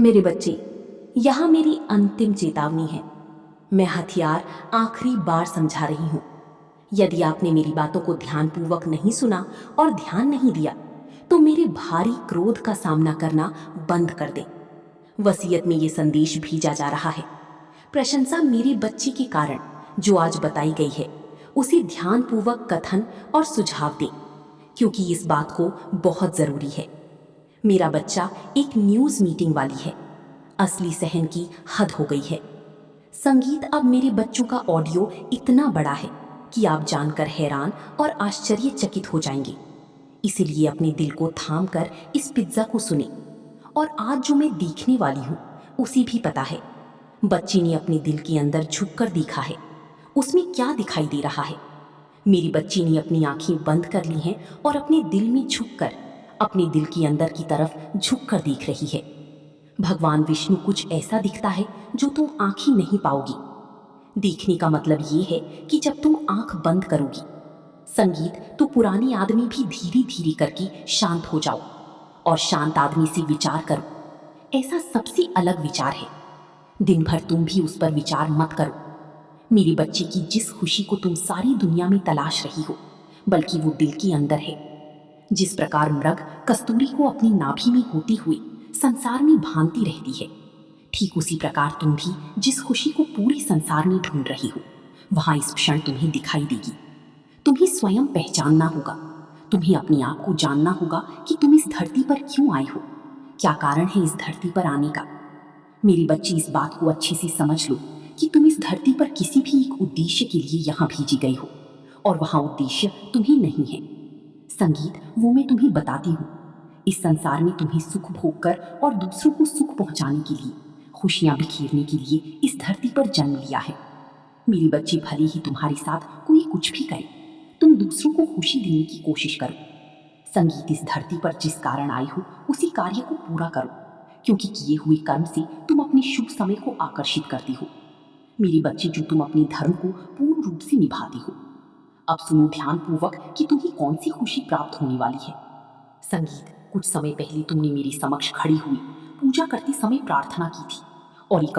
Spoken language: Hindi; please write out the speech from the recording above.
मेरे बच्चे, यहाँ मेरी अंतिम चेतावनी है। मैं हथियार आखिरी बार समझा रही हूँ। यदि आपने मेरी बातों को ध्यानपूर्वक नहीं सुना और ध्यान नहीं दिया, तो मेरे भारी क्रोध का सामना करना बंद कर दें। वसीयत में ये संदेश भेजा जा रहा है। प्रशंसा मेरे बच्चे के कारण जो आज बताई गई है, उसे ध्यानपूर्वक कथन और सुझाव दें, क्योंकि इस बात को बहुत जरूरी है। मेरा बच्चा एक न्यूज़ मीटिंग वाली है। असली सहन की हद हो गई है। संगीत अब मेरे बच्चों का ऑडियो इतना बड़ा है कि आप जानकर हैरान और आश्चर्यचकित हो जाएंगे। इसीलिए अपने दिल को थाम कर इस पिज्जा को सुने। और आज जो मैं देखने वाली हूँ, उसे भी पता है। बच्ची ने अपने दिल के अंदर झुककर देखा है। उसमें क्या दिखाई दे रहा है? मेरी बच्ची ने अपनी आंखें बंद कर ली हैं और अपने दिल में झुककर, अपने दिल के अंदर की तरफ झुककर देख रही है। भगवान विष्णु कुछ ऐसा दिखता है जो तुम आंखें नहीं पाओगी। देखने का मतलब ये है कि जब तुम आंख बंद करोगी, संगीत, तो पुराने आदमी भी धीरे धीरे करके शांत हो जाओ और शांत आदमी से विचार करो। ऐसा सबसे अलग विचार है। दिन भर तुम भी उस पर विचार मत करो। मेरी बच्ची की जिस खुशी को तुम सारी दुनिया में तलाश रही हो, बल्कि वो दिल के अंदर है। जिस प्रकार मृग कस्तूरी को अपनी नाभि में होते हुए संसार में भांति रहती है, ठीक उसी प्रकार तुम भी जिस खुशी को पूरे संसार में ढूंढ रही हो, वहां इस क्षण तुम्हें दिखाई देगी। तुम्हें स्वयं पहचानना होगा। तुम्हें अपने आप को जानना होगा कि तुम इस धरती पर क्यों आए हो, क्या कारण है इस धरती पर आने का। मेरी बच्ची, इस बात को अच्छे से समझ लो कि तुम इस धरती पर किसी भी एक उद्देश्य के लिए यहाँ भेजी गई हो, और वहां उद्देश्य तुम्हें नहीं है। संगीत, वो मैं तुम्हें बताती हूँ। इस संसार में तुम्हें सुख भोग कर और दूसरों को सुख पहुंचाने के लिए, खुशियां बिखेरने के लिए इस धरती पर जन्म लिया है। मेरी बच्ची, भले ही तुम्हारे साथ कोई कुछ भी करे, तुम दूसरों को खुशी देने की कोशिश करो। संगीत, इस धरती पर जिस कारण आई हो, उसी कार्य को पूरा करो, क्योंकि किए हुए कर्म से तुम अपने शुभ समय को आकर्षित करती हो। मेरी बच्ची, जो तुम अपने धर्म को पूर्ण रूप से निभाती हो। अब सुनो ध्यानपूर्वक कि तुम्हें कौन सी खुशी प्राप्त होने वाली है। संगीत, कुछ समय पहले तुमने मेरे समक्ष खड़ी हुई पूजा करते समय प्रार्थना की थी, और एक